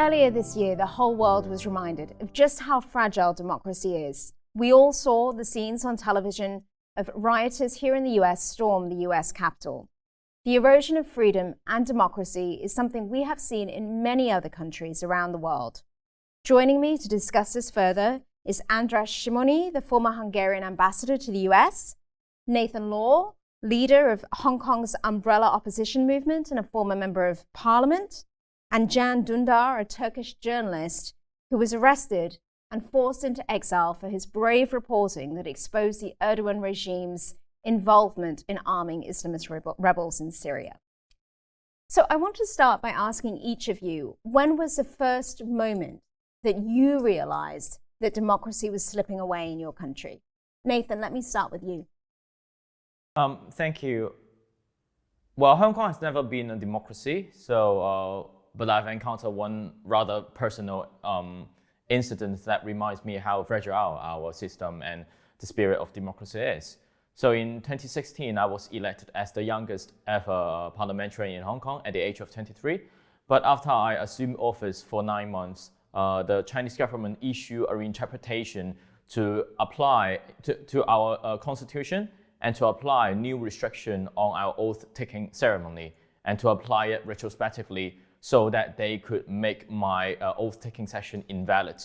Earlier this year, the whole world was reminded of just how fragile democracy is. We all saw the scenes on television of rioters here in the US storm the US Capitol. The erosion of freedom and democracy is something we have seen in many other countries around the world. Joining me to discuss this further is András Simonyi, the former Hungarian ambassador to the US, Nathan Law, leader of Hong Kong's umbrella opposition movement and a former member of parliament, and Dündar, a Turkish journalist who was arrested and forced into exile for his brave reporting that exposed the Erdogan regime's involvement in arming Islamist rebels in Syria. So I want to start by asking each of you, when was the first moment that you realized that democracy was slipping away in your country? Nathan, let me start with you. Thank you. Well, Hong Kong has never been a democracy, but I've encountered one rather personal incident that reminds me how fragile our system and the spirit of democracy is. So in 2016, I was elected as the youngest ever parliamentarian in Hong Kong at the age of 23. But after I assumed office for 9 months, the Chinese government issued a reinterpretation to apply to our constitution and to apply new restriction on our oath-taking ceremony and to apply it retrospectively so that they could make my oath-taking session invalid.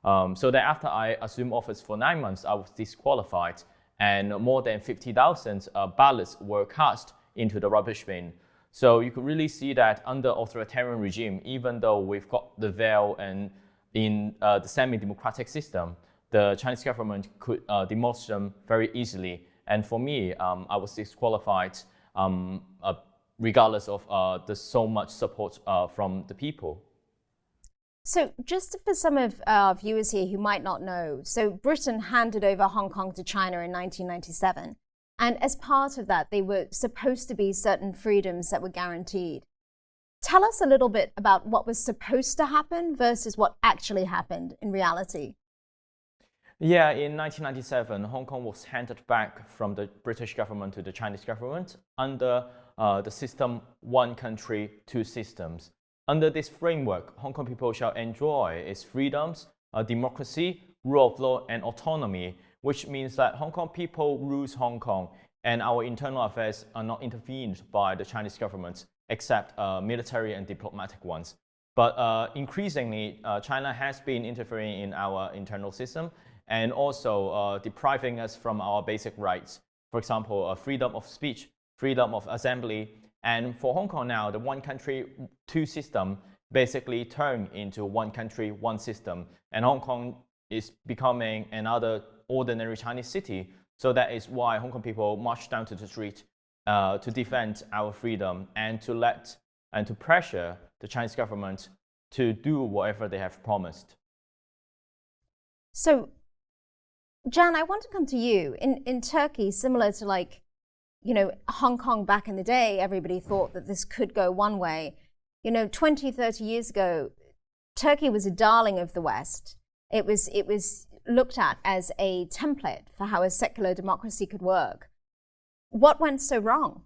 So that after I assumed office for 9 months, I was disqualified and more than 50,000 ballots were cast into the rubbish bin. So you could really see that under authoritarian regime, even though we've got the veil and in the semi-democratic system, the Chinese government could demolish them very easily. And for me, I was disqualified regardless of the so much support from the people. So just for some of our viewers here who might not know, so Britain handed over Hong Kong to China in 1997. And as part of that, they were supposed to be certain freedoms that were guaranteed. Tell us a little bit about what was supposed to happen versus what actually happened in reality. Yeah, in 1997, Hong Kong was handed back from the British government to the Chinese government under the system one country, two systems. Under this framework, Hong Kong people shall enjoy its freedoms, democracy, rule of law, and autonomy, which means that Hong Kong people rules Hong Kong, and our internal affairs are not intervened by the Chinese government, except military and diplomatic ones. But increasingly, China has been interfering in our internal system and also depriving us from our basic rights. For example, freedom of speech, freedom of assembly. And for Hong Kong now, the one country, two system basically turned into one country, one system. And Hong Kong is becoming another ordinary Chinese city. So that is why Hong Kong people march down to the street to defend our freedom and to pressure the Chinese government to do whatever they have promised. So, Jan, I want to come to you. In Turkey, similar to Hong Kong back in the day, everybody thought that this could go one way. 20, 30 years ago, Turkey was a darling of the West. It was looked at as a template for how a secular democracy could work. What went so wrong?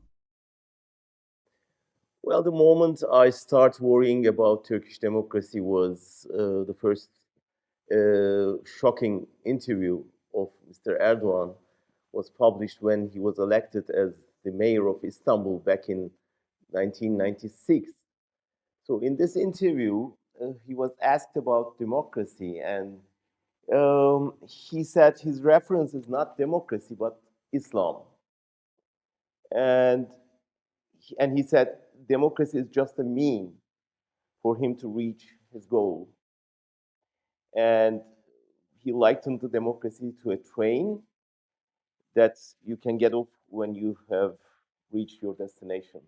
Well, the moment I start worrying about Turkish democracy was the first shocking interview of Mr. Erdogan was published when he was elected as the mayor of Istanbul back in 1996. So in this interview, he was asked about democracy, and he said his reference is not democracy, but Islam. And he said democracy is just a mean for him to reach his goal. And he likened the democracy to a train that you can get off when you have reached your destination.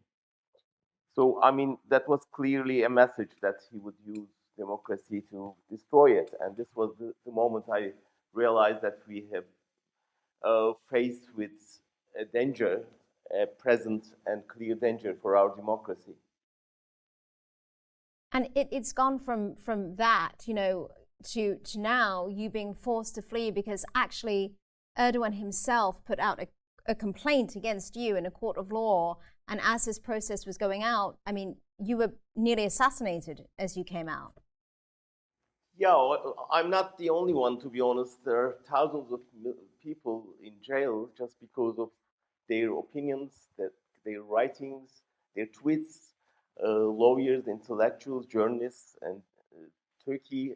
So, I mean, that was clearly a message that he would use democracy to destroy it. And this was the moment I realized that we have faced with a danger, a present and clear danger for our democracy. And it's gone from that, to now you being forced to flee because actually Erdogan himself put out a complaint against you in a court of law. And as this process was going out, I mean, you were nearly assassinated as you came out. Yeah, I'm not the only one, to be honest. There are thousands of people in jail just because of their opinions, their writings, their tweets, lawyers, intellectuals, journalists, and Turkey.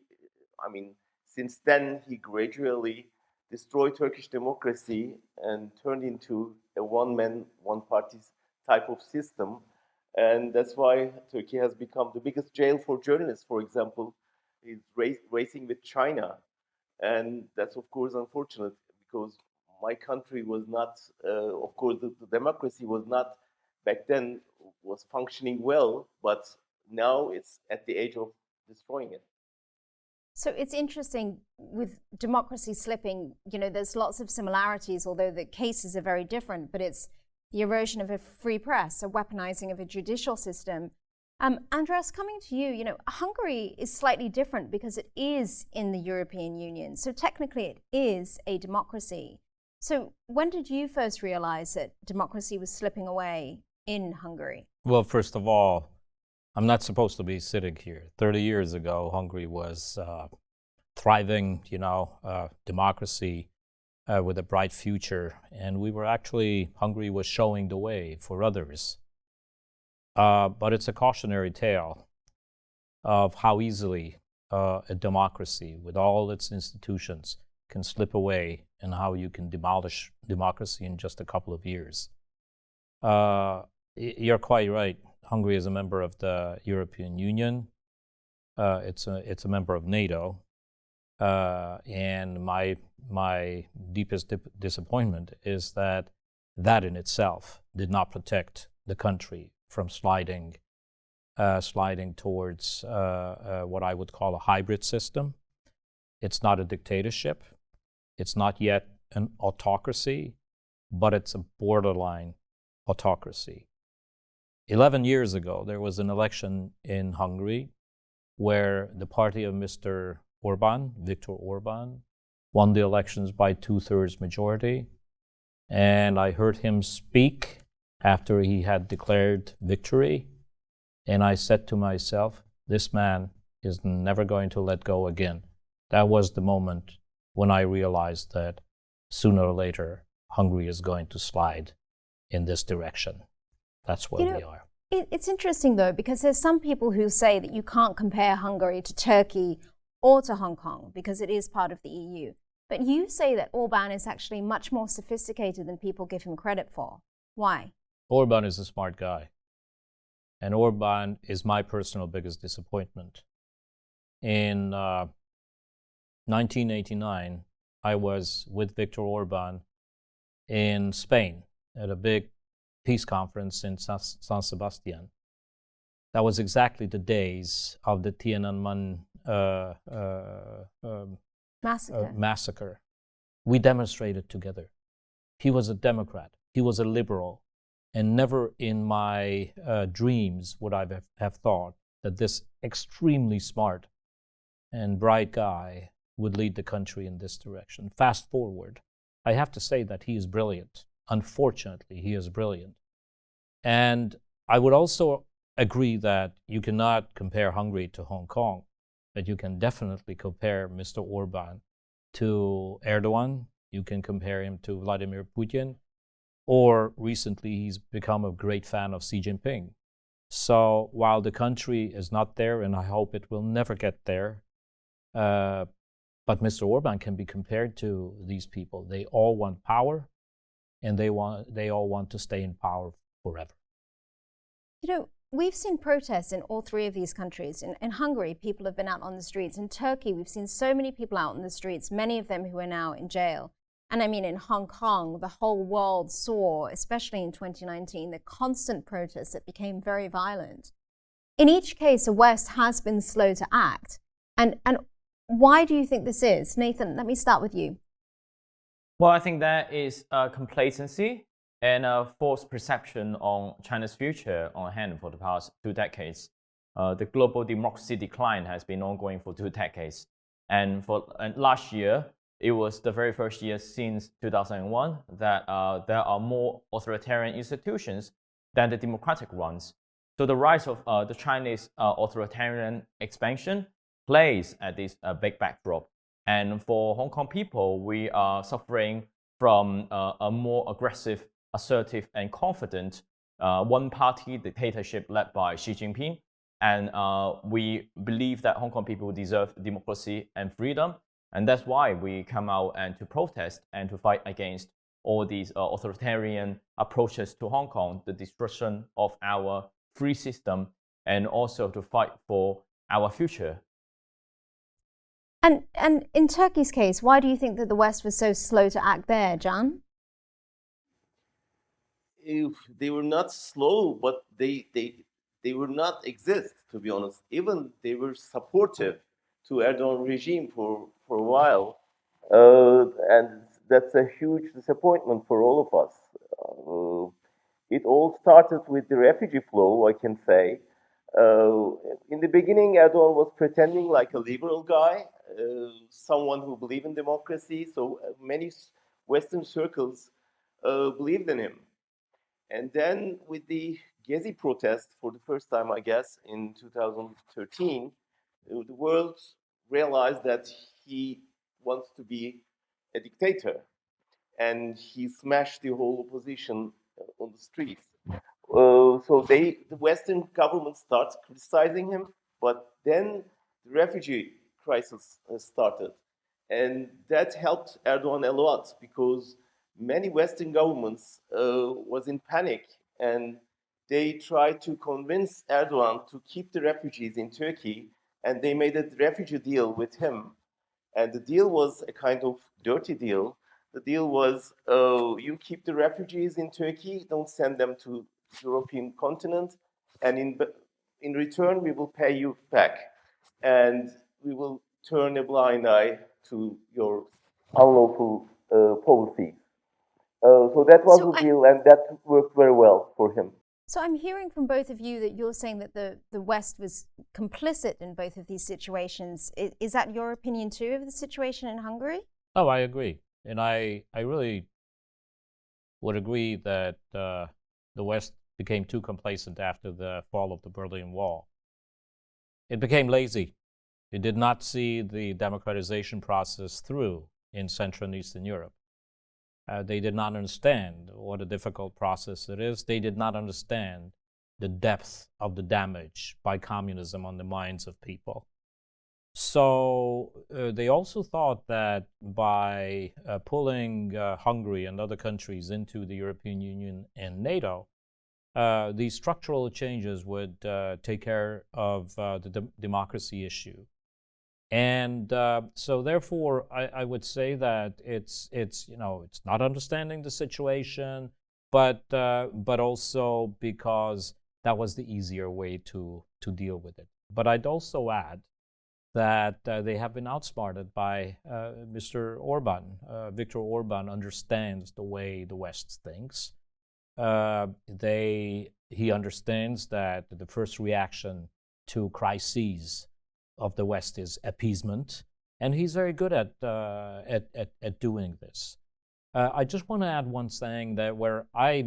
I mean, since then, he gradually destroyed Turkish democracy and turned into a one-man, one-party type of system. And that's why Turkey has become the biggest jail for journalists, for example, is racing with China. And that's, of course, unfortunate because my country was not, of course, the democracy was not back then was functioning well, but now it's at the age of destroying it. So it's interesting with democracy slipping, there's lots of similarities, although the cases are very different, but it's the erosion of a free press, a weaponizing of a judicial system. András, coming to you, Hungary is slightly different because it is in the European Union. So technically it is a democracy. So when did you first realize that democracy was slipping away in Hungary? Well, first of all, I'm not supposed to be sitting here. 30 years ago, Hungary was thriving, democracy with a bright future. And Hungary was showing the way for others. But it's a cautionary tale of how easily a democracy with all its institutions can slip away and how you can demolish democracy in just a couple of years. You're quite right. Hungary is a member of the European Union. It's a member of NATO. And my deepest disappointment is that in itself did not protect the country from sliding towards what I would call a hybrid system. It's not a dictatorship. It's not yet an autocracy, but it's a borderline autocracy. 11 years ago, there was an election in Hungary where the party of Mr. Orban, Viktor Orban, won the elections by 2/3 majority. And I heard him speak after he had declared victory. And I said to myself, this man is never going to let go again. That was the moment when I realized that sooner or later, Hungary is going to slide in this direction. That's where we are. It's interesting, though, because there's some people who say that you can't compare Hungary to Turkey or to Hong Kong because it is part of the EU. But you say that Orban is actually much more sophisticated than people give him credit for. Why? Orban is a smart guy. And Orban is my personal biggest disappointment. In 1989, I was with Viktor Orban in Spain at a big peace conference in San Sebastian. That was exactly the days of the Tiananmen massacre. We demonstrated together. He was a Democrat. He was a liberal. And never in my dreams would I have thought that this extremely smart and bright guy would lead the country in this direction. Fast forward, I have to say that he is brilliant. Unfortunately, he is brilliant. And I would also agree that you cannot compare Hungary to Hong Kong, but you can definitely compare Mr. Orban to Erdogan. You can compare him to Vladimir Putin. Or recently, he's become a great fan of Xi Jinping. So while the country is not there, and I hope it will never get there, but Mr. Orban can be compared to these people. They all want power, and they all want to stay in power forever. We've seen protests in all three of these countries. In Hungary, people have been out on the streets. In Turkey, we've seen so many people out on the streets, many of them who are now in jail. And I mean, in Hong Kong, the whole world saw, especially in 2019, the constant protests that became very violent. In each case, the West has been slow to act. And why do you think this is? Nathan, let me start with you. Well, I think that is complacency and a false perception on China's future on hand for the past 2 decades. The global democracy decline has been ongoing for 2 decades. And last year, it was the very first year since 2001 that there are more authoritarian institutions than the democratic ones. So the rise of the Chinese authoritarian expansion plays at this big backdrop. And for Hong Kong people, we are suffering from a more aggressive, assertive, and confident one-party dictatorship led by Xi Jinping. And we believe that Hong Kong people deserve democracy and freedom. And that's why we come out and to protest and to fight against all these authoritarian approaches to Hong Kong, the destruction of our free system, and also to fight for our future. And in Turkey's case, why do you think that the West was so slow to act there, Can? They were not slow, but they would not exist, to be honest. Even they were supportive to Erdogan regime for a while. And that's a huge disappointment for all of us. It all started with the refugee flow, I can say. In the beginning, Erdogan was pretending like a liberal guy, someone who believed in democracy. So many Western circles believed in him. And then with the Gezi protest, for the first time, I guess, in 2013, the world realized that he wants to be a dictator. And he smashed the whole opposition on the streets. So the Western government starts criticizing him, but then the refugee crisis started. And that helped Erdogan a lot because many Western governments was in panic, and they tried to convince Erdogan to keep the refugees in Turkey, and they made a refugee deal with him. And the deal was a kind of dirty deal. The deal was, you keep the refugees in Turkey, don't send them to the European continent, and in return, we will pay you back. And we will turn a blind eye to your unlawful policies. So that was the deal, and that worked very well for him. So I'm hearing from both of you that you're saying that the West was complicit in both of these situations. Is that your opinion too of the situation in Hungary? Oh, I agree. And I really would agree that the West became too complacent after the fall of the Berlin Wall. It became lazy. It did not see the democratization process through in Central and Eastern Europe. They did not understand what a difficult process it is. They did not understand the depth of the damage by communism on the minds of people. So they also thought that by pulling Hungary and other countries into the European Union and NATO, these structural changes would take care of the democracy issue. And so, therefore, I would say that it's not understanding the situation, but also because that was the easier way to deal with it. But I'd also add that they have been outsmarted by Mr. Orban. Viktor Orban understands the way the West thinks. He understands that the first reaction to crises of the West is appeasement, and he's very good at doing this. I just want to add one thing that where I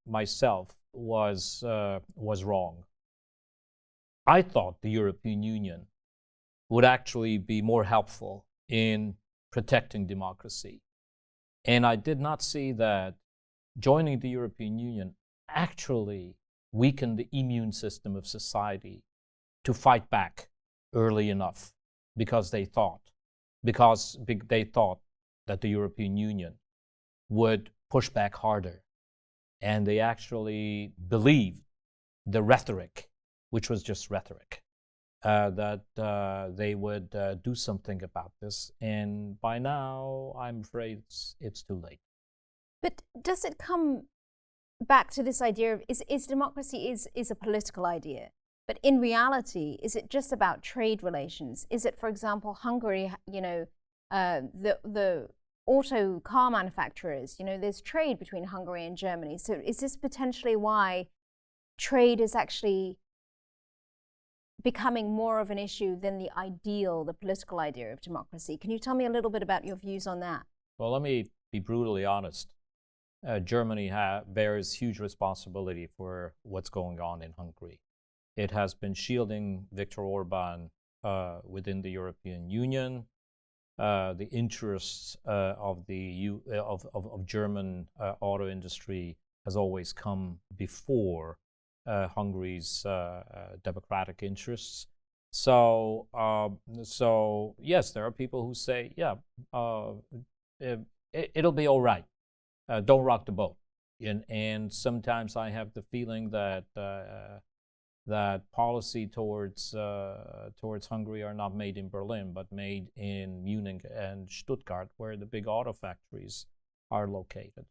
myself was wrong. I thought the European Union would actually be more helpful in protecting democracy, and I did not see that joining the European Union actually weakened the immune system of society to fight back early enough, because they thought that the European Union would push back harder, and they actually believed the rhetoric, which was just rhetoric, that they would do something about this. And by now, I'm afraid it's too late. But does it come back to this idea of is democracy is a political idea? But in reality, is it just about trade relations? Is it, for example, Hungary, the auto car manufacturers, there's trade between Hungary and Germany. So is this potentially why trade is actually becoming more of an issue than the political idea of democracy? Can you tell me a little bit about your views on that? Well, let me be brutally honest. Germany bears huge responsibility for what's going on in Hungary. It has been shielding Viktor Orban within the European Union. The interests of German auto industry has always come before Hungary's democratic interests. So yes, there are people who say, yeah, it'll be all right. Don't rock the boat. And sometimes I have the feeling that policy towards Hungary are not made in Berlin, but made in Munich and Stuttgart, where the big auto factories are located.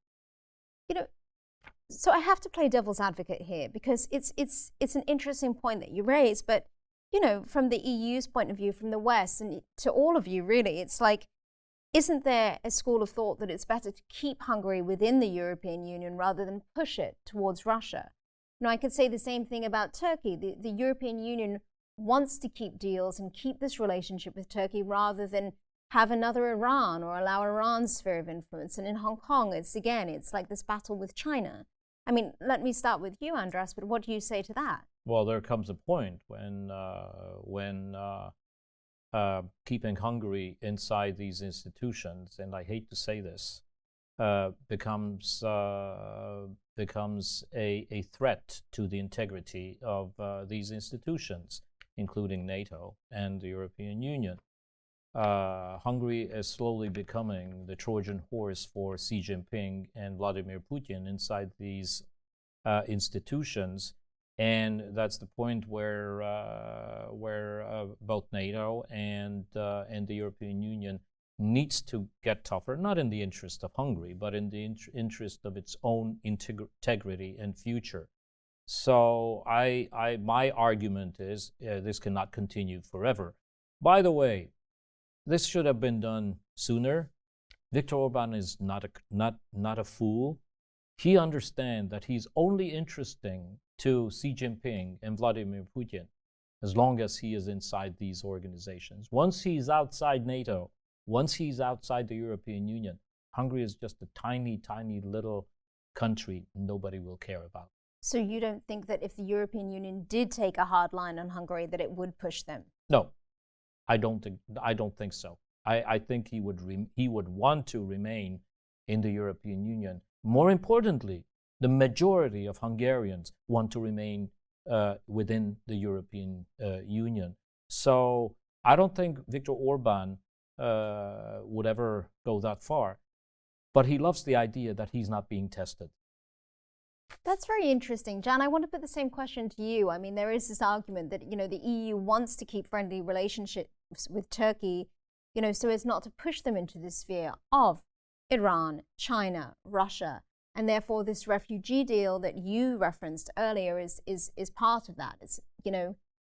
So I have to play devil's advocate here, because it's an interesting point that you raise. But from the EU's point of view, from the West, and to all of you, really, it's like, isn't there a school of thought that it's better to keep Hungary within the European Union rather than push it towards Russia? I could say the same thing about Turkey. The European Union wants to keep deals and keep this relationship with Turkey rather than have another Iran or allow Iran's sphere of influence. And in Hong Kong, it's like this battle with China. I mean, let me start with you, András, but what do you say to that? Well, there comes a point when keeping Hungary inside these institutions, and I hate to say this, becomes a threat to the integrity of these institutions, including NATO and the European Union. Hungary is slowly becoming the Trojan horse for Xi Jinping and Vladimir Putin inside these institutions, and that's the point where both NATO and the European Union needs to get tougher, not in the interest of Hungary, but in the interest of its own integrity and future. So my argument is this cannot continue forever. By the way, this should have been done sooner. Viktor Orban is not a fool. He understands that he's only interesting to Xi Jinping and Vladimir Putin as long as he is inside these organizations. Once he's outside NATO, once he's outside the European Union, Hungary is just a tiny, tiny little country nobody will care about. So you don't think that if the European Union did take a hard line on Hungary, that it would push them? No, I don't think so. I think he would want to remain in the European Union. More importantly, the majority of Hungarians want to remain within the European Union. So I don't think Viktor Orban would ever go that far. But he loves the idea that he's not being tested. That's very interesting. Jan, I want to put the same question to you. I mean, there is this argument that, the EU wants to keep friendly relationships with Turkey, so as not to push them into the sphere of Iran, China, Russia. And therefore, this refugee deal that you referenced earlier is part of that. It's,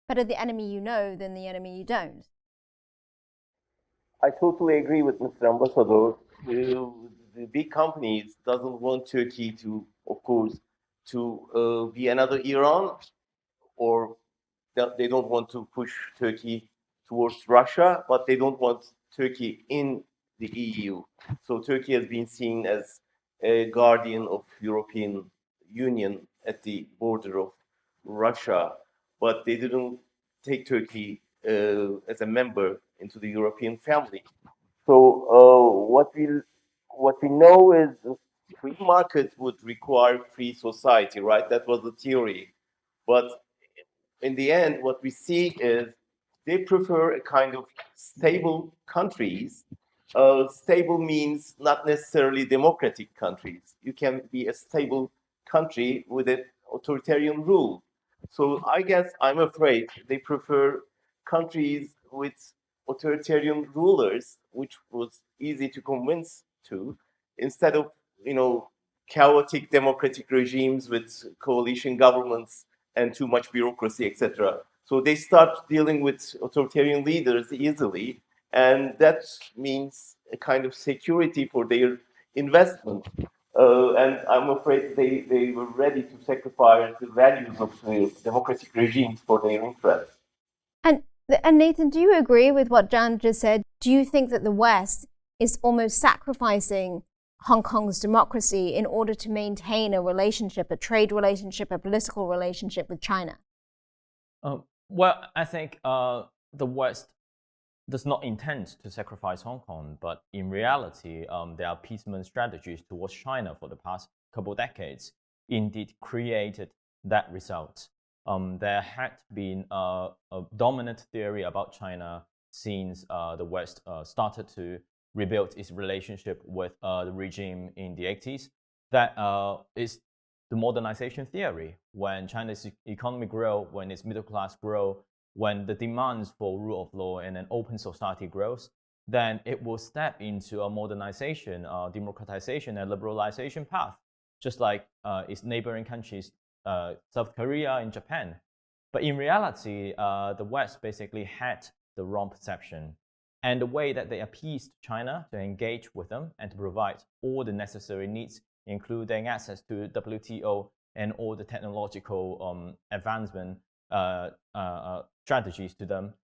better the enemy you know than the enemy you don't. I totally agree with Mr. Ambassador. The big companies doesn't want Turkey to, of course, to be another Iran, or they don't want to push Turkey towards Russia, but they don't want Turkey in the EU. So Turkey has been seen as a guardian of European Union at the border of Russia, but they didn't take Turkey as a member into the European family. So what we know is free market would require free society, right? That was the theory. But in the end, what we see is they prefer a kind of stable countries. Stable means not necessarily democratic countries. You can be a stable country with an authoritarian rule. So I guess I'm afraid they prefer countries with authoritarian rulers, which was easy to convince to, instead of chaotic democratic regimes with coalition governments and too much bureaucracy, etc. So they start dealing with authoritarian leaders easily, and that means a kind of security for their investment. And I'm afraid they were ready to sacrifice the values of the democratic regimes for their interests. And Nathan, do you agree with what Jan just said? Do you think that the West is almost sacrificing Hong Kong's democracy in order to maintain a relationship, a trade relationship, a political relationship with China? Well, I think the West does not intend to sacrifice Hong Kong, but in reality, their appeasement strategies towards China for the past couple decades indeed created that result. There had been a dominant theory about China since the West started to rebuild its relationship with the regime in the 80s. That is the modernization theory. When China's economy grows, when its middle class grows, when the demands for rule of law and an open society grows, then it will step into a modernization, democratization, and liberalization path, just like its neighboring countries, South Korea and Japan. But in reality, the West basically had the wrong perception. And the way that they appeased China to engage with them and to provide all the necessary needs, including access to WTO and all the technological advancement strategies to them,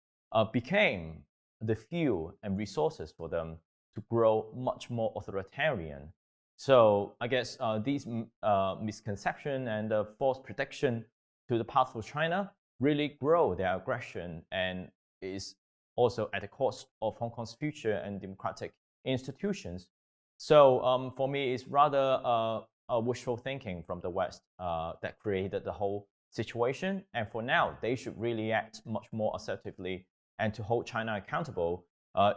became the fuel and resources for them to grow much more authoritarian. So I guess these misconception and false prediction to the path for China really grow their aggression and is also at the cost of Hong Kong's future and democratic institutions. So for me, it's rather a wishful thinking from the West that created the whole situation. And for now, they should really act much more assertively and to hold China accountable.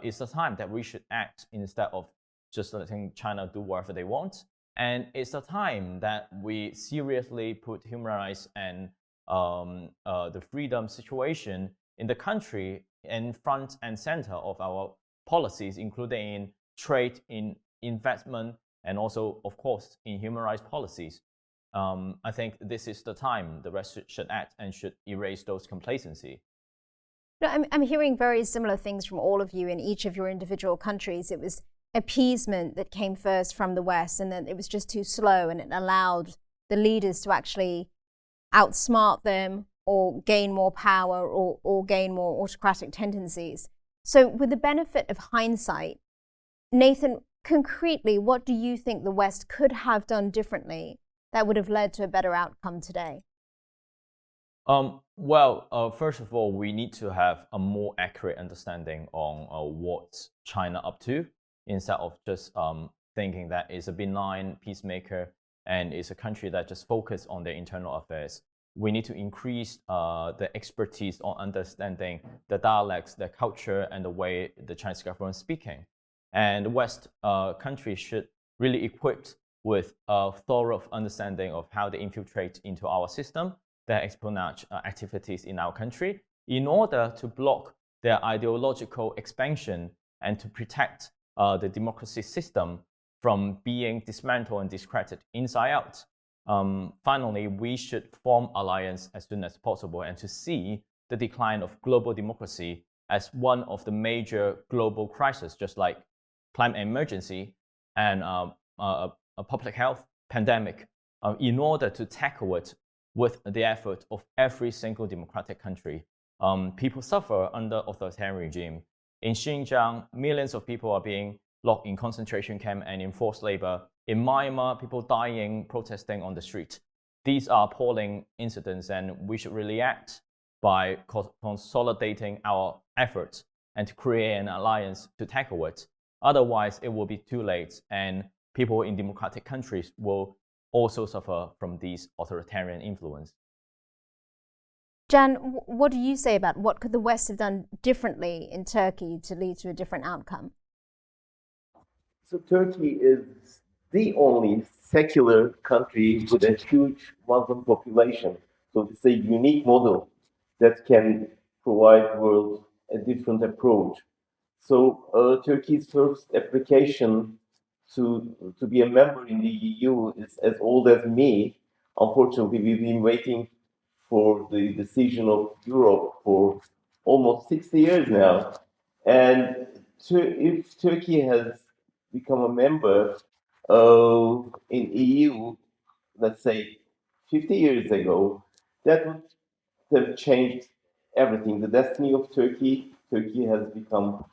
It's the time that we should act instead of just letting China do whatever they want. And it's the time that we seriously put human rights and the freedom situation in the country in front and center of our policies, including in trade, in investment, and also, of course, in human rights policies. I think this is the time the West should act and should erase those complacency. No, I'm hearing very similar things from all of you in each of your individual countries. It was appeasement that came first from the West, and then it was just too slow, and it allowed the leaders to actually outsmart them or gain more power or gain more autocratic tendencies. So with the benefit of hindsight, Nathan, concretely, what do you think the West could have done differently that would have led to a better outcome today? First of all, we need to have a more accurate understanding on what's China up to, instead of just thinking that it's a benign peacemaker and it's a country that just focuses on their internal affairs. We need to increase the expertise on understanding the dialects, the culture, and the way the Chinese government is speaking. And the West countries should really equip with a thorough understanding of how they infiltrate into our system, their espionage activities in our country, in order to block their ideological expansion and to protect the democracy system from being dismantled and discredited inside out. Finally, we should form alliance as soon as possible and to see the decline of global democracy as one of the major global crises, just like climate emergency and a public health pandemic, in order to tackle it with the effort of every single democratic country. People suffer under authoritarian regime. In Xinjiang, millions of people are being locked in concentration camp and in forced labor. In Myanmar, people dying, protesting on the street. These are appalling incidents, and we should really act by consolidating our efforts and to create an alliance to tackle it. Otherwise, it will be too late, and people in democratic countries will also suffer from these authoritarian influence. Jan, what do you say about what could the West have done differently in Turkey to lead to a different outcome? So Turkey is the only secular country with a huge Muslim population. So it's a unique model that can provide the world a different approach. So Turkey's first application to be a member in the EU is as old as me. Unfortunately, we've been waiting for the decision of Europe for almost 60 years now. And if Turkey has become a member in EU, let's say 50 years ago, that would have changed everything. The destiny of Turkey has become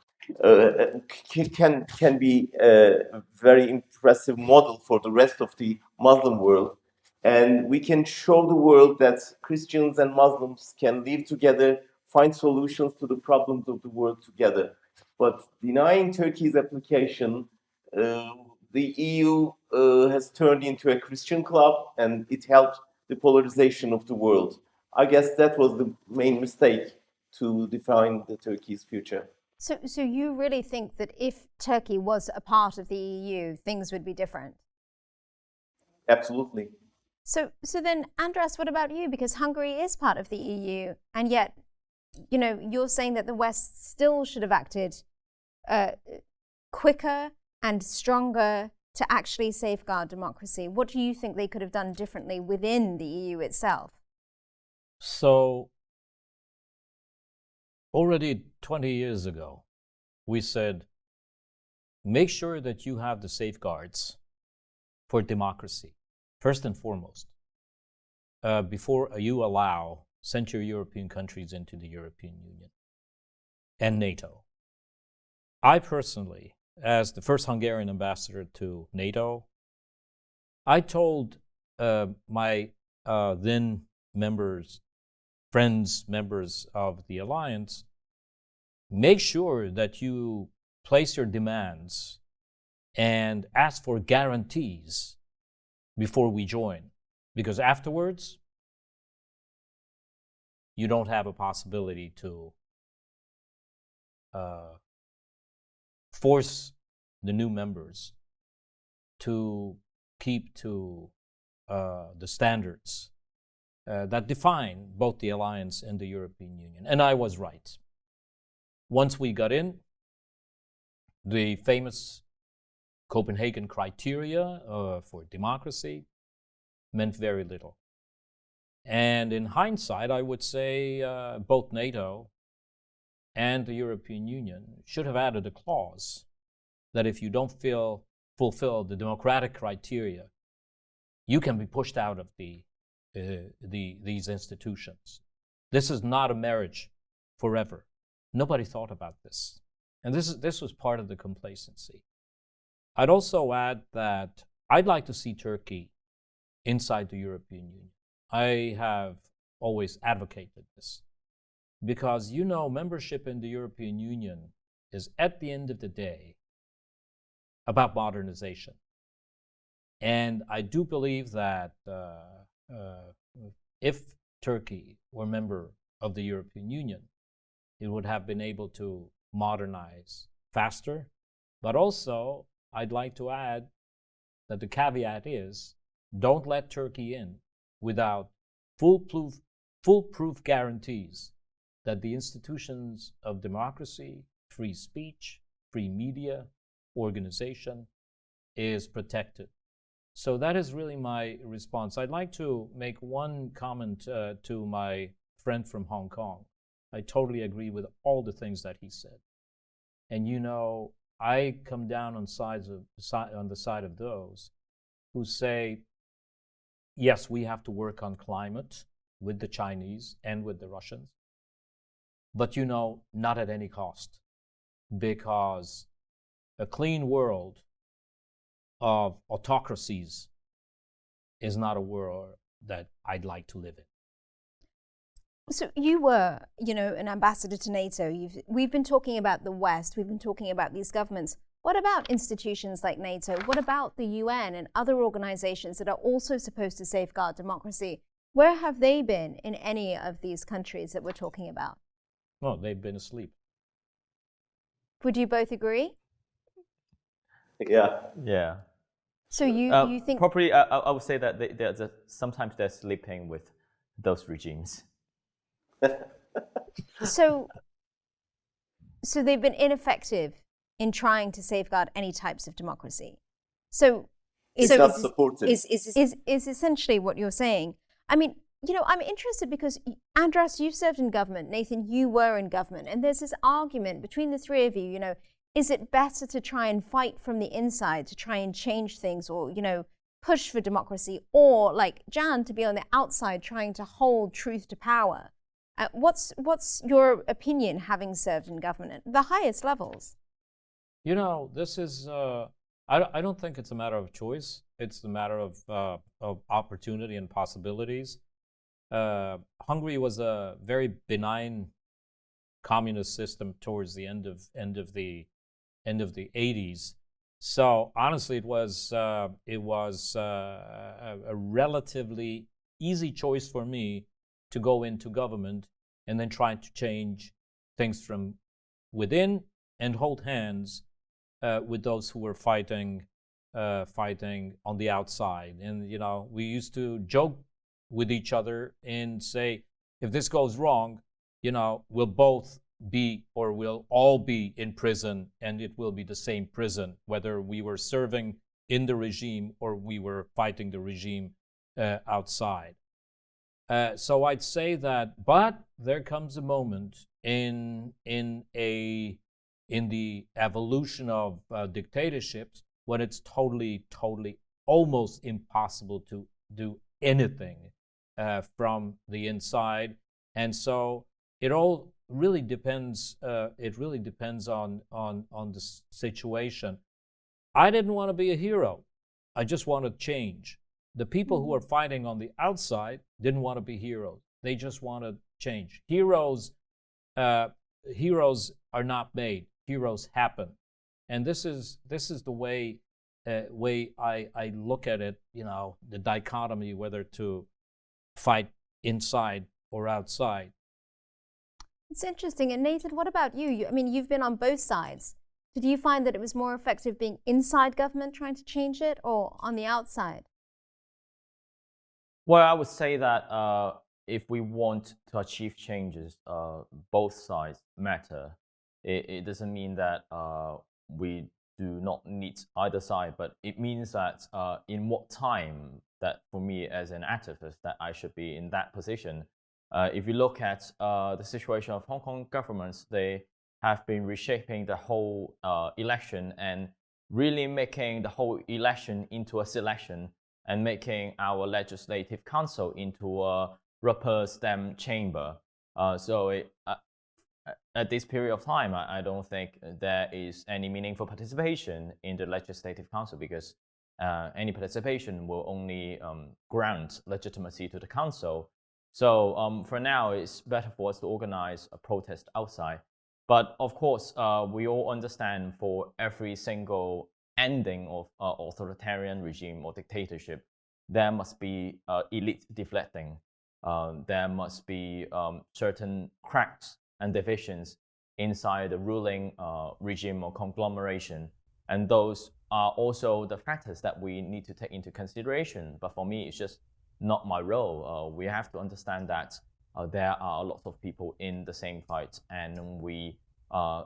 can be a very impressive model for the rest of the Muslim world. And we can show the world that Christians and Muslims can live together find solutions to the problems of the world together. But denying Turkey's application, the EU has turned into a Christian club, and it helped the polarization of the world. I guess that was the main mistake to define the Turkey's future. So you really think that if Turkey was a part of the EU, things would be different? Absolutely. So then, András, what about you? Because Hungary is part of the EU, and yet, you're saying that the West still should have acted quicker and stronger to actually safeguard democracy. What do you think they could have done differently within the EU itself? So, already 20 years ago, we said, make sure that you have the safeguards for democracy, first and foremost, before you allow Central European countries into the European Union and NATO. I personally, as the first Hungarian ambassador to NATO, I told my then members of the alliance, make sure that you place your demands and ask for guarantees before we join, because afterwards, you don't have a possibility to force the new members to keep to the standards that define both the alliance and the European Union. And I was right. Once we got in, the famous Copenhagen criteria for democracy meant very little. And in hindsight, I would say both NATO and the European Union should have added a clause that if you don't fulfill the democratic criteria, you can be pushed out of these institutions. This is not a marriage forever. Nobody thought about this. And this was part of the complacency. I'd also add that I'd like to see Turkey inside the European Union. I have always advocated this because, membership in the European Union is, at the end of the day, about modernization. And I do believe that if Turkey were a member of the European Union, it would have been able to modernize faster. But also, I'd like to add that the caveat is, don't let Turkey in without foolproof guarantees that the institutions of democracy, free speech, free media, organization is protected. So that is really my response. I'd like to make one comment to my friend from Hong Kong. I totally agree with all the things that he said. And I come down on the side of those who say, yes, we have to work on climate with the Chinese and with the Russians, but not at any cost, because a clean world of autocracies is not a world that I'd like to live in. So you were, an ambassador to NATO. We've been talking about the West. We've been talking about these governments. What about institutions like NATO? What about the UN and other organizations that are also supposed to safeguard democracy? Where have they been in any of these countries that we're talking about? Well, they've been asleep. Would you both agree? Yeah. Yeah. So you think... Probably, I would say that sometimes they're sleeping with those regimes. So they've been ineffective in trying to safeguard any types of democracy. Is essentially what you're saying. I mean, I'm interested because, András, you served in government. Nathan, you were in government. And there's this argument between the three of you, is it better to try and fight from the inside, to try and change things or, push for democracy, or like Jan, to be on the outside trying to hold truth to power? What's your opinion, having served in government at the highest levels? This is, I don't think it's a matter of choice. It's a matter of opportunity and possibilities. Hungary was a very benign communist system towards the end of the 80s. So honestly, it was a relatively easy choice for me to go into government and then try to change things from within and hold hands with those who were fighting on the outside. And we used to joke with each other and say, if this goes wrong, we'll both be, or we'll all be in prison, and it will be the same prison, whether we were serving in the regime or we were fighting the regime outside. So I'd say that, but there comes a moment in the evolution of dictatorships when it's totally, almost impossible to do anything from the inside, and so it all really depends. It really depends on the situation. I didn't want to be a hero. I just wanted change. The people who are fighting on the outside didn't want to be heroes. They just wanted change. Heroes are not made. Heroes happen, and this is the way I look at it. The dichotomy whether to fight inside or outside. It's interesting. And Nathan, what about you? I mean, you've been on both sides. Did you find that it was more effective being inside government trying to change it, or on the outside? Well, I would say that if we want to achieve changes, both sides matter. It doesn't mean that we do not need either side, but it means that in what time that for me as an activist that I should be in that position. If you look at the situation of Hong Kong governments, they have been reshaping the whole election and really making the whole election into a selection and making our legislative council into a rubber stamp chamber. At this period of time, I don't think there is any meaningful participation in the legislative council, because any participation will only grant legitimacy to the council. So for now, it's better for us to organize a protest outside. But of course, we all understand for every single ending of authoritarian regime or dictatorship, there must be elite deflecting. There must be certain cracks and divisions inside the ruling regime or conglomeration. And those are also the factors that we need to take into consideration. But for me, it's just not my role. We have to understand that there are lots of people in the same fight, and we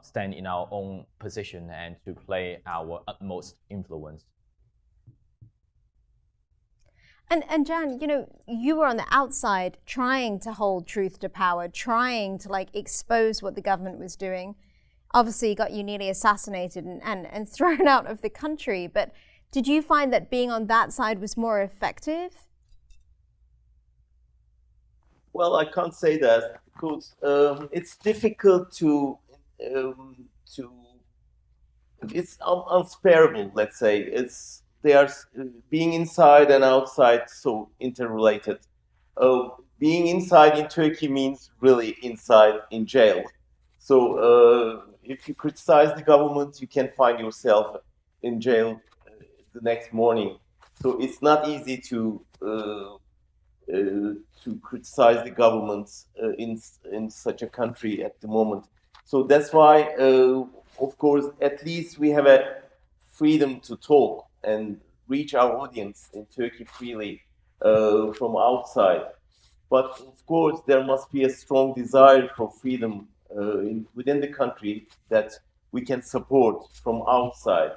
stand in our own position and to play our utmost influence. And Jan, you were on the outside trying to hold truth to power, trying to expose what the government was doing. Obviously got you nearly assassinated and thrown out of the country. But did you find that being on that side was more effective? Well, I can't say that because it's difficult to it's unsparable. Let's say they are being inside and outside so interrelated. Being inside in Turkey means really inside in jail. So if you criticize the government, you can find yourself in jail the next morning. So it's not easy to criticize the government in such a country at the moment. So that's why, of course, at least we have a freedom to talk and reach our audience in Turkey freely from outside. But of course, there must be a strong desire for freedom within the country that we can support from outside.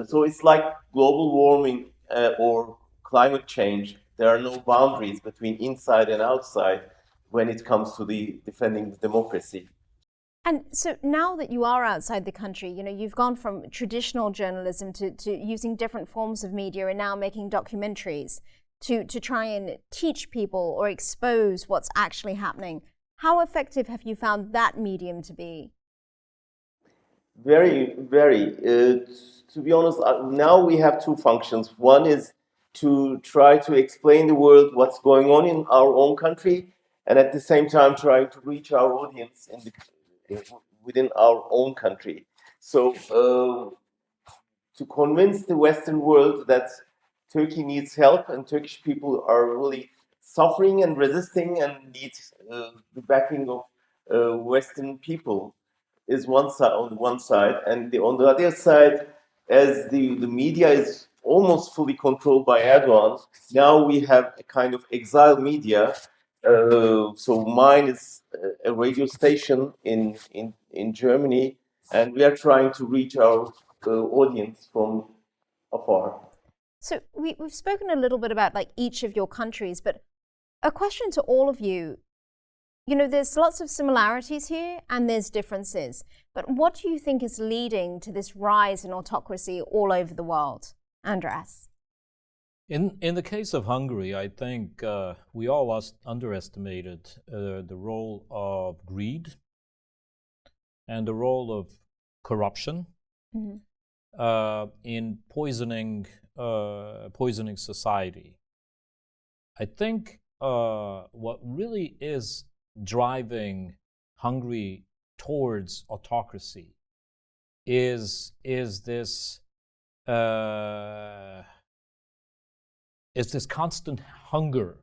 So it's like global warming or climate change. There are no boundaries between inside and outside when it comes to defending the democracy. And so now that you are outside the country, you've gone from traditional journalism to using different forms of media and now making documentaries to try and teach people or expose what's actually happening. How effective have you found that medium to be? Very, very. To be honest, now we have two functions. One is to try to explain the world what's going on in our own country, and at the same time trying to reach our audience within our own country. So to convince the Western world that Turkey needs help and Turkish people are really suffering and resisting and need the backing of Western people is one side on one side, and on the other side, as the media is almost fully controlled by Erdogan, now we have a kind of exile media. So mine is a radio station in Germany, and we are trying to reach our audience from afar. So we've spoken a little bit about like each of your countries, but a question to all of you. You know, there's lots of similarities here and there's differences. But what do you think is leading to this rise in autocracy all over the world? András? In the case of Hungary, I think we all underestimated the role of greed and the role of corruption in poisoning society. I think what really is driving Hungary towards autocracy is this constant hunger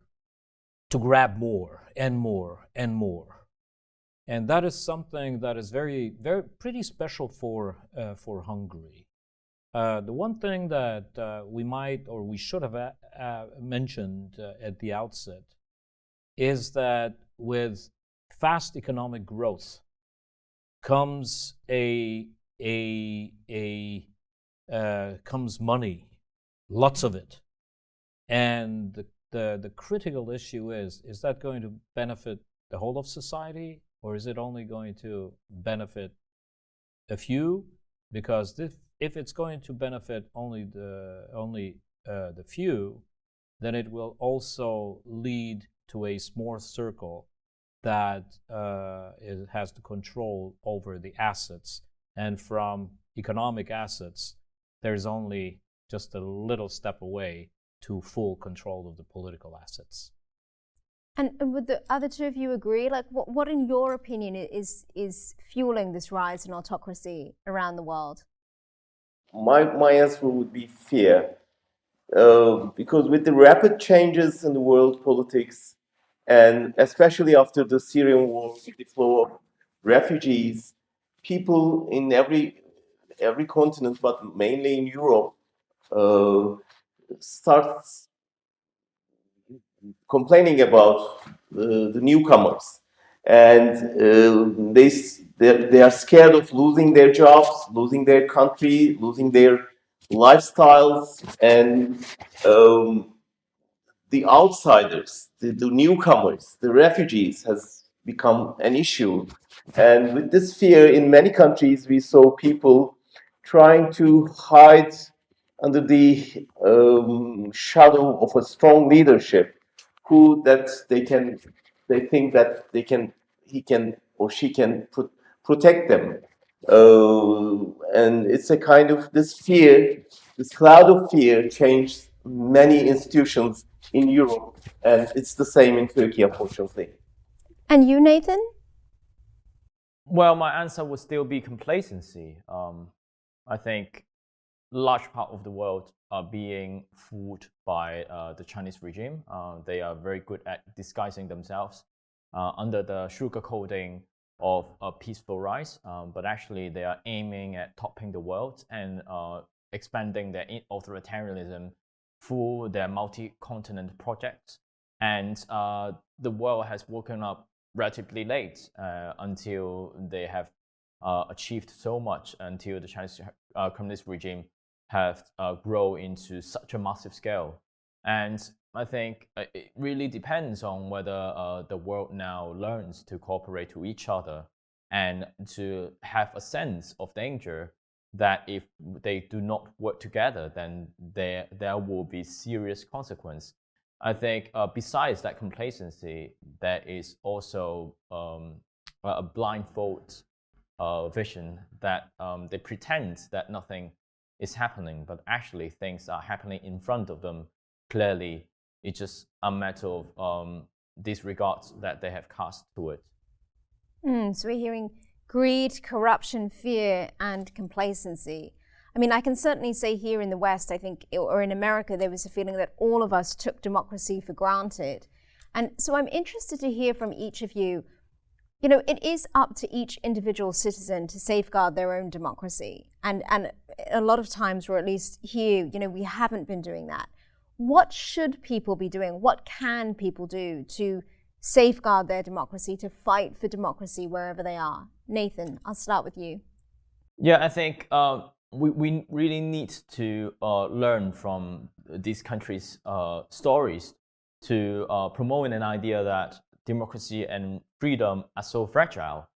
to grab more and more and more, and that is something that is very pretty special for Hungary. The one thing that we might or we should have mentioned at the outset is that with fast economic growth comes comes money, lots of it, and the critical issue is that going to benefit the whole of society, or is it only going to benefit a few? Because if it's going to benefit only the few, then it will also lead to a small circle that has the control over the assets. And from economic assets, there's only just a little step away to full control of the political assets. And would the other two of you agree? Like, what in your opinion is fueling this rise in autocracy around the world? My answer would be fear. Because with the rapid changes in the world politics, and especially after the Syrian war, with the flow of refugees, people in every continent, but mainly in Europe, starts complaining about the newcomers, and they are scared of losing their jobs, losing their country, losing their lifestyles, and the outsiders, the newcomers, the refugees has become an issue. And with this fear, in many countries, we saw people trying to hide under the shadow of a strong leadership, they think that he can or she can protect them. And it's a kind of this cloud of fear changed many institutions in Europe, and it's the same in Turkey, unfortunately. And you, Nathan? Well, my answer would still be complacency. I think large part of the world are being fooled by the Chinese regime. They are very good at disguising themselves under the sugarcoating of a peaceful rise, but actually they are aiming at topping the world and expanding their authoritarianism through their multi-continent projects. And the world has woken up relatively late until they have achieved so much, until the Chinese communist regime have grown into such a massive scale. And I think it really depends on whether the world now learns to cooperate to each other and to have a sense of danger that if they do not work together, then there will be serious consequence. I think besides that complacency, there is also a blindfold vision that they pretend that nothing is happening, but actually things are happening in front of them clearly. It's just a matter of disregards that they have cast to it. So we're hearing greed, corruption, fear, and complacency. I mean, I can certainly say here in the West, I think, or in America, there was a feeling that all of us took democracy for granted. And so I'm interested to hear from each of you. You know, it is up to each individual citizen to safeguard their own democracy. And a lot of times, or at least here, you know, we haven't been doing that. What should people be doing? What can people do to safeguard their democracy, to fight for democracy wherever they are? Nathan, I'll start with you. Yeah, I think we really need to learn from these countries' stories to promote an idea that democracy and freedom are so fragile.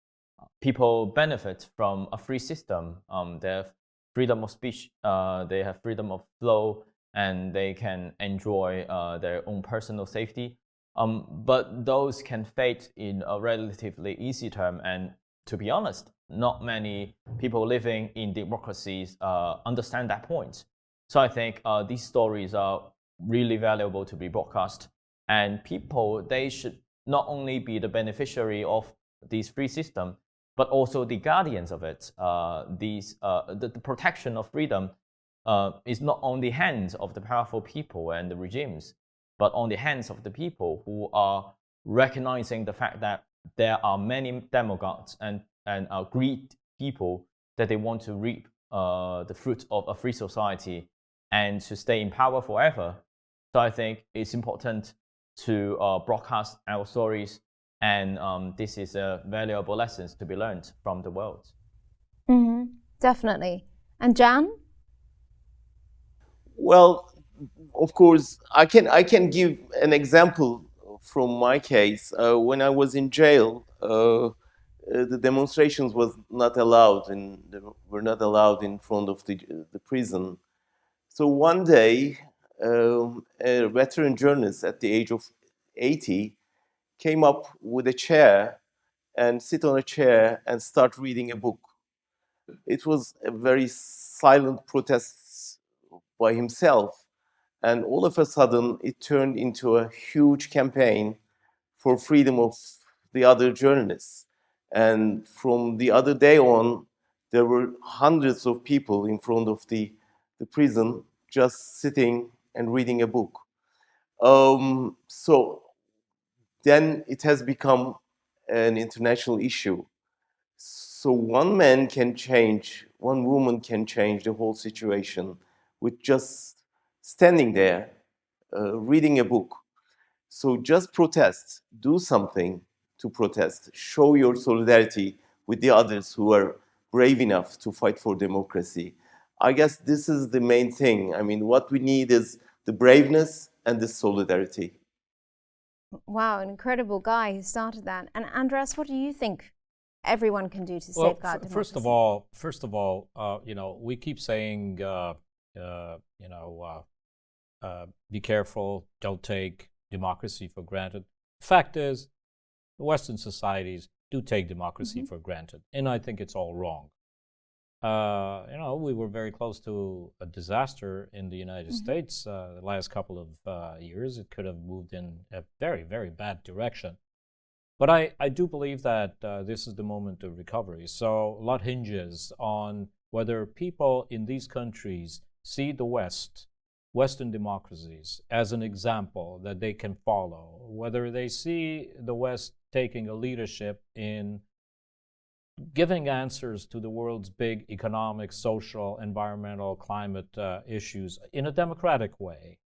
People benefit from a free system. They have freedom of speech, they have freedom of flow, and they can enjoy their own personal safety. But those can fade in a relatively easy term. And to be honest, not many people living in democracies understand that point. So I think these stories are really valuable to be broadcast. And people, they should not only be the beneficiary of this free system, but also the guardians of it. The protection of freedom is not on the hands of the powerful people and the regimes, but on the hands of the people who are recognizing the fact that there are many demagogues and greed people that they want to reap the fruit of a free society and to stay in power forever. So I think it's important to broadcast our stories, and this is a valuable lessons to be learned from the world. Mm-hmm. Definitely. And Jan? Well, of course, I can give an example from my case. When I was in jail, the demonstrations was not allowed, and they were not allowed in front of the prison. So one day, a veteran journalist at the age of 80 came up with a chair and sit on a chair and start reading a book. It was a very silent protest by himself, and all of a sudden it turned into a huge campaign for freedom of the other journalists. And from the other day on, there were hundreds of people in front of the prison just sitting and reading a book. So then it has become an international issue. So one man can change, one woman can change the whole situation with just standing there, reading a book. So just protest, do something to protest, show your solidarity with the others who are brave enough to fight for democracy. I guess this is the main thing. I mean, what we need is the braveness and the solidarity. Wow, an incredible guy who started that. And András, what do you think everyone can do to safeguard democracy? First of all, you know, we keep saying, be careful, don't take democracy for granted. Fact is, Western societies do take democracy for granted, and I think it's all wrong. You know, we were very close to a disaster in the United States the last couple of years. It could have moved in a very, very bad direction. But I do believe that this is the moment of recovery. So a lot hinges on whether people in these countries see the Western democracies as an example that they can follow, whether they see the West taking a leadership in giving answers to the world's big economic, social, environmental, climate issues in a democratic way.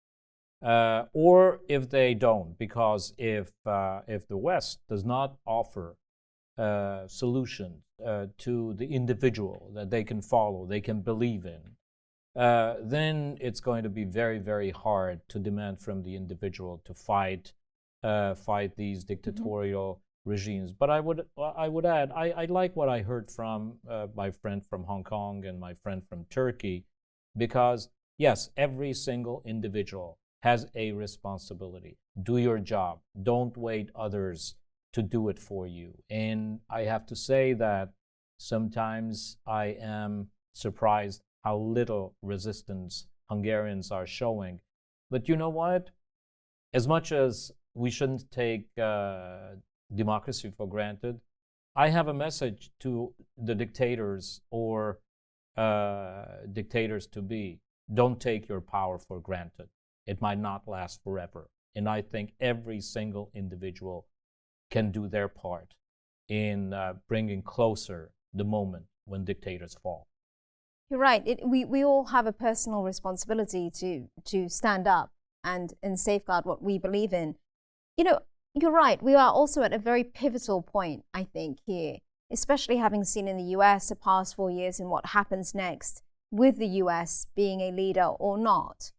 Or if they don't, because if the West does not offer solutions to the individual that they can follow, they can believe in, then it's going to be very, very hard to demand from the individual to fight these dictatorial regimes. But I would add, I like what I heard from my friend from Hong Kong and my friend from Turkey, because yes, every single individual has a responsibility. Do your job. Don't wait others to do it for you. And I have to say that sometimes I am surprised how little resistance Hungarians are showing. But you know what? As much as we shouldn't take democracy for granted, I have a message to the dictators or dictators to be. Don't take your power for granted. It might not last forever. And I think every single individual can do their part in bringing closer the moment when dictators fall. You're right. We all have a personal responsibility to stand up and safeguard what we believe in. You're right. We are also at a very pivotal point, I think, here, especially having seen in the US the past 4 years and what happens next with the US being a leader or not.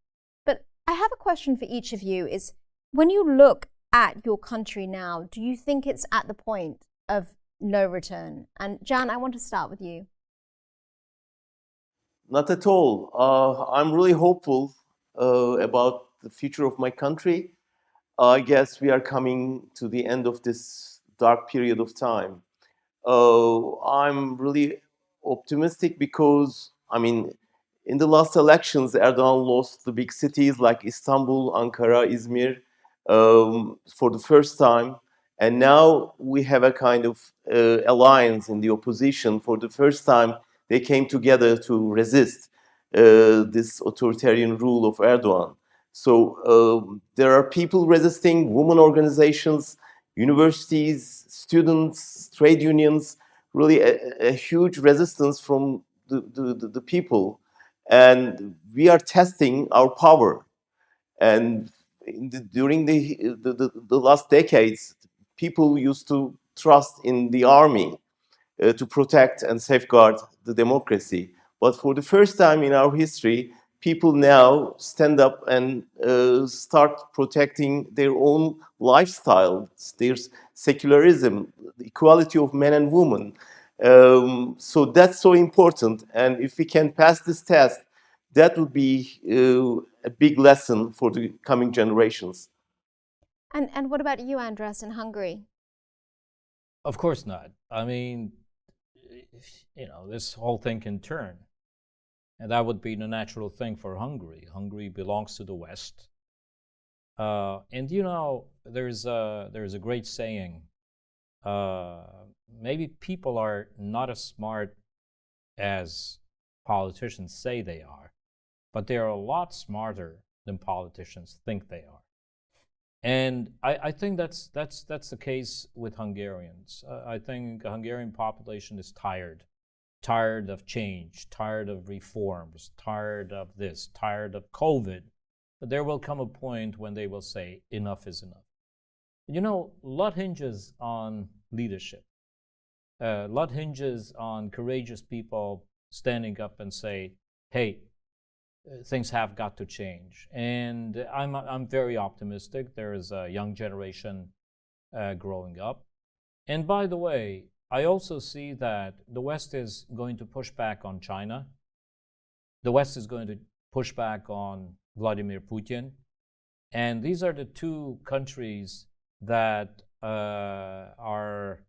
But I have a question for each of you is, when you look at your country now, do you think it's at the point of no return? And Jan, I want to start with you. Not at all. I'm really hopeful about the future of my country. I guess we are coming to the end of this dark period of time. I'm really optimistic because, in the last elections, Erdogan lost the big cities like Istanbul, Ankara, Izmir for the first time. And now we have a kind of alliance in the opposition. For the first time, they came together to resist this authoritarian rule of Erdogan. So there are people resisting, women organizations, universities, students, trade unions, really a huge resistance from the people. And we are testing our power. And during the last decades, people used to trust in the army to protect and safeguard the democracy. But for the first time in our history, people now stand up and start protecting their own lifestyle. There's secularism, the equality of men and women. So that's so important. And if we can pass this test, that would be a big lesson for the coming generations. And what about you, András, in Hungary? Of course not. This whole thing can turn. And that would be the natural thing for Hungary. Hungary belongs to the West. And there's a great saying. Maybe people are not as smart as politicians say they are, but they are a lot smarter than politicians think they are. And I think that's the case with Hungarians. I think the Hungarian population is tired of change, tired of reforms, tired of this, tired of COVID. But there will come a point when they will say, enough is enough. A lot hinges on leadership. A lot hinges on courageous people standing up and say, hey, things have got to change. And I'm very optimistic. There is a young generation growing up. And by the way, I also see that the West is going to push back on China. The West is going to push back on Vladimir Putin. And these are the two countries that are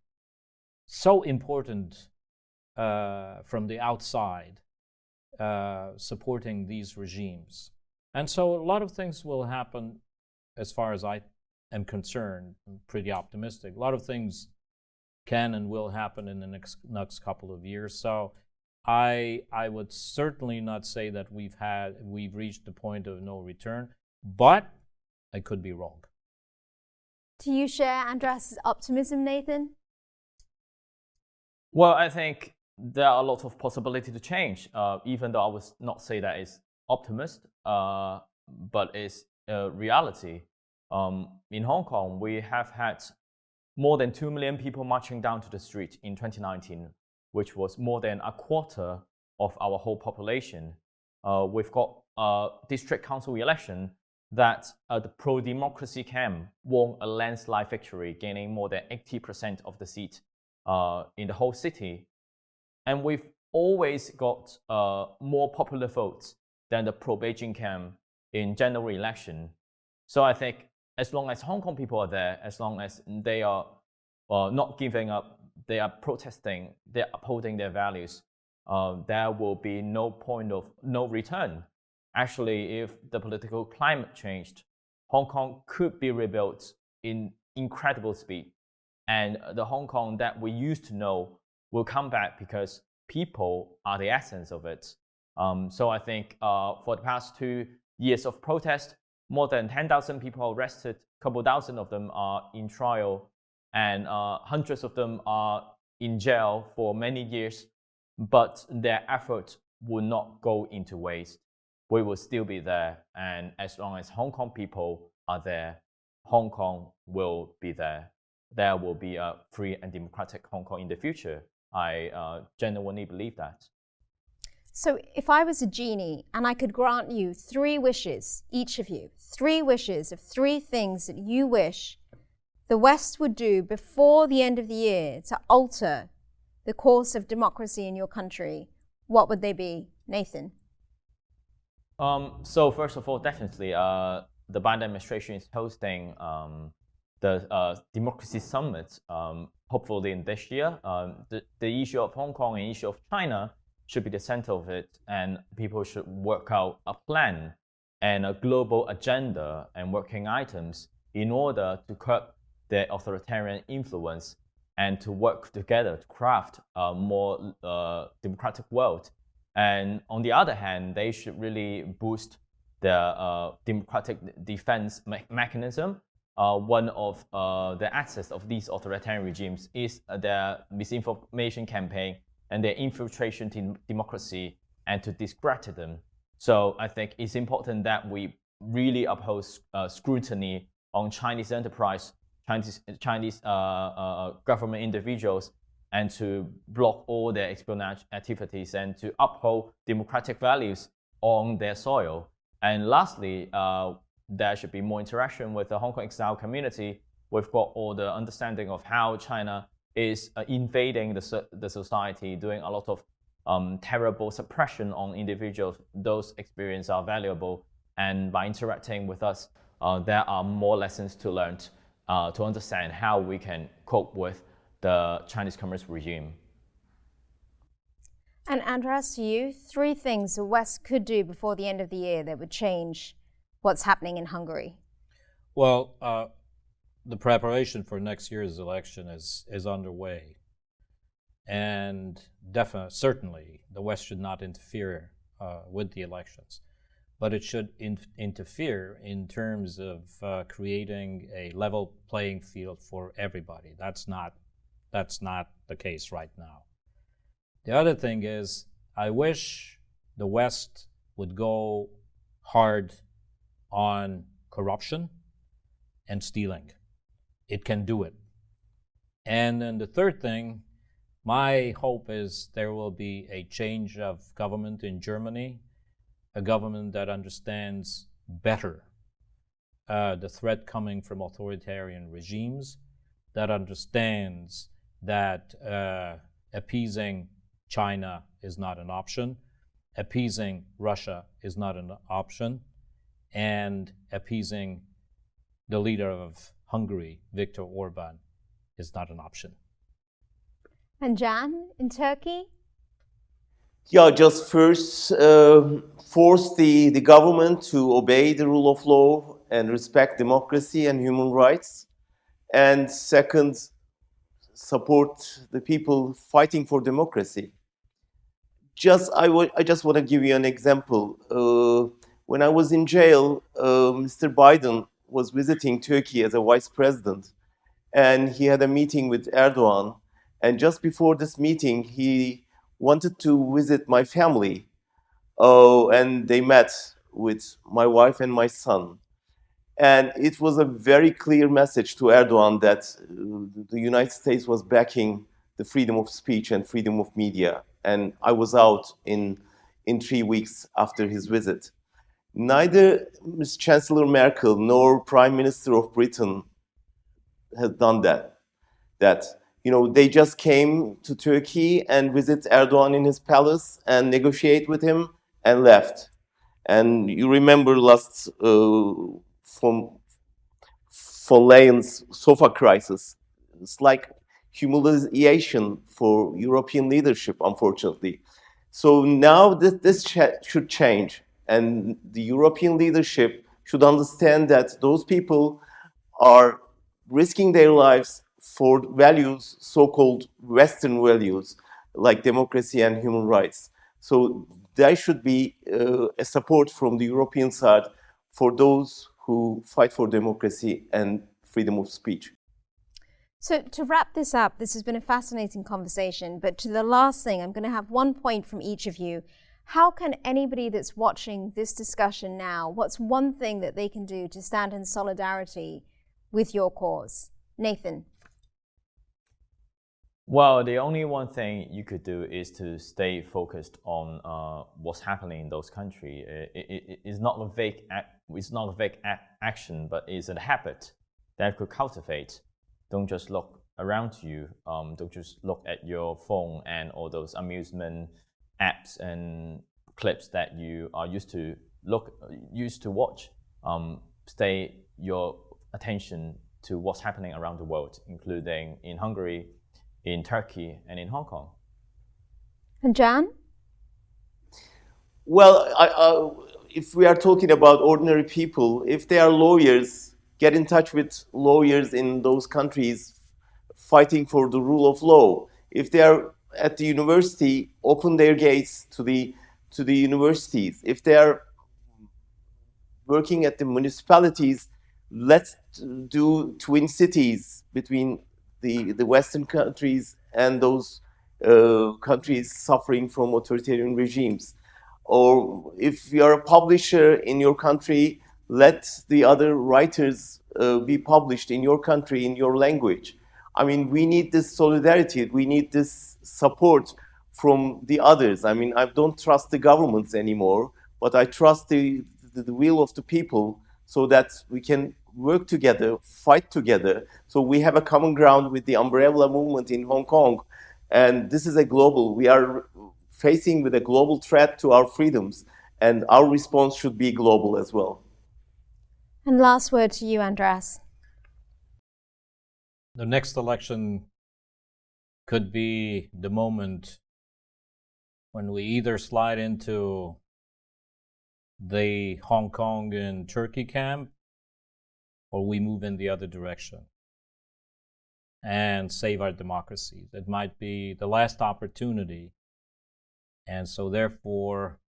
so important from the outside, supporting these regimes. And so a lot of things will happen as far as I am concerned. I'm pretty optimistic. A lot of things can and will happen in the next couple of years. So I would certainly not say that we've reached the point of no return, but I could be wrong. Do you share András' optimism, Nathan? Well, I think there are a lot of possibility to change, even though I would not say that it's optimist, but it's a reality. In Hong Kong, we have had more than 2 million people marching down to the street in 2019, which was more than a quarter of our whole population. We've got a district council election that the pro-democracy camp won a landslide victory, gaining more than 80% of the seat in the whole city. And we've always got more popular votes than the pro-Beijing camp in general election. So I think as long as Hong Kong people are there, as long as they are not giving up, they are protesting, they're upholding their values, there will be no point of no return. Actually, if the political climate changed, Hong Kong could be rebuilt in incredible speed. and the Hong Kong that we used to know will come back because people are the essence of it. So I think for the past 2 years of protest, more than 10,000 people are arrested, a couple thousand of them are in trial, and hundreds of them are in jail for many years, but their efforts will not go into waste. We will still be there, and as long as Hong Kong people are there, Hong Kong will be there. There will be a free and democratic Hong Kong in the future. I genuinely believe that. So if I was a genie and I could grant you 3 wishes, each of you, 3 wishes of 3 things that you wish the West would do before the end of the year to alter the course of democracy in your country, what would they be? Nathan? So first of all, definitely, the Biden administration is hosting the Democracy Summit, hopefully in this year. The issue of Hong Kong and issue of China should be the center of it, and people should work out a plan and a global agenda and working items in order to curb the authoritarian influence and to work together to craft a more democratic world. And on the other hand, they should really boost the democratic defense mechanism. One of the access of these authoritarian regimes is their misinformation campaign and their infiltration to democracy and to discredit them. So I think it's important that we really uphold scrutiny on Chinese enterprise, Chinese government individuals, and to block all their espionage activities and to uphold democratic values on their soil. And lastly, there should be more interaction with the Hong Kong exile community. We've got all the understanding of how China is invading the society, doing a lot of terrible suppression on individuals. Those experiences are valuable, and by interacting with us, there are more lessons to learn to understand how we can cope with the Chinese Communist regime. And András, to you, 3 things the West could do before the end of the year that would change what's happening in Hungary. Well, the preparation for next year's election is underway, and certainly the West should not interfere with the elections, but it should interfere in terms of creating a level playing field for everybody. That's not the case right now. The other thing is, I wish the West would go hard on corruption and stealing. It can do it. And then the third thing, my hope is there will be a change of government in Germany, a government that understands better the threat coming from authoritarian regimes, that understands that appeasing China is not an option, appeasing Russia is not an option, and appeasing the leader of Hungary, Viktor Orban, is not an option. And Jan, in Turkey? Yeah, just first force the government to obey the rule of law and respect democracy and human rights. And second, support the people fighting for democracy. I just want to give you an example. When I was in jail, Mr. Biden was visiting Turkey as a vice president, and he had a meeting with Erdogan. And just before this meeting, he wanted to visit my family. And they met with my wife and my son. And it was a very clear message to Erdogan that the United States was backing the freedom of speech and freedom of media. And I was out in 3 weeks after his visit. Neither Ms. Chancellor Merkel nor Prime Minister of Britain has done that. They just came to Turkey and visit Erdogan in his palace and negotiate with him and left. And you remember last von Leyen's sofa crisis. It's like humiliation for European leadership, unfortunately. So now this should change, and the European leadership should understand that those people are risking their lives for values, so-called Western values, like democracy and human rights. So there should be a support from the European side for those who fight for democracy and freedom of speech. So to wrap this up, this has been a fascinating conversation, but to the last thing, I'm going to have one point from each of you. How can anybody that's watching this discussion now, what's one thing that they can do to stand in solidarity with your cause? Nathan. Well, the only one thing you could do is to stay focused on what's happening in those countries. It's not a vague action, but it's a habit that you could cultivate. Don't just look around you. Don't just look at your phone and all those amusement apps and clips that you are used to watch. Stay your attention to what's happening around the world, including in Hungary, in Turkey, and in Hong Kong. And Jan? Well, if we are talking about ordinary people, if they are lawyers, get in touch with lawyers in those countries fighting for the rule of law. If they are at the university, open their gates to the universities. If they are working at the municipalities, let's do twin cities between the Western countries and those countries suffering from authoritarian regimes. Or if you are a publisher in your country, let the other writers be published in your country, in your language. I mean, we need this solidarity, we need this support from the others. I mean, I don't trust the governments anymore, but I trust the will of the people so that we can work together, fight together. So we have a common ground with the umbrella movement in Hong Kong. And this is we are facing with a global threat to our freedoms, and our response should be global as well. And last word to you, András. The next election could be the moment when we either slide into the Hong Kong and Turkey camp, or we move in the other direction and save our democracy. That might be the last opportunity. And so therefore,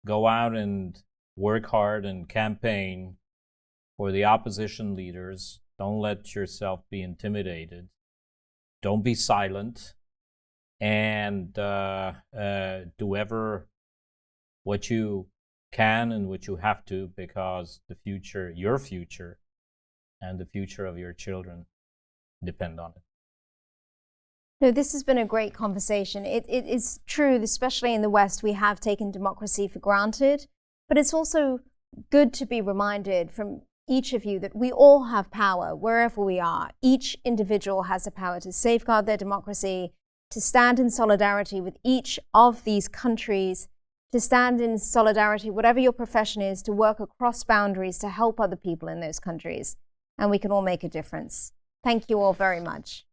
go out and work hard and campaign for the opposition leaders. Don't let yourself be intimidated. Don't be silent. And do ever what you can and what you have to, because the future, your future, and the future of your children depend on it. No, this has been a great conversation. It is true, especially in the West, we have taken democracy for granted, but it's also good to be reminded from each of you that we all have power wherever we are. Each individual has the power to safeguard their democracy, to stand in solidarity with each of these countries, to stand in solidarity, whatever your profession is, to work across boundaries to help other people in those countries. And we can all make a difference. Thank you all very much.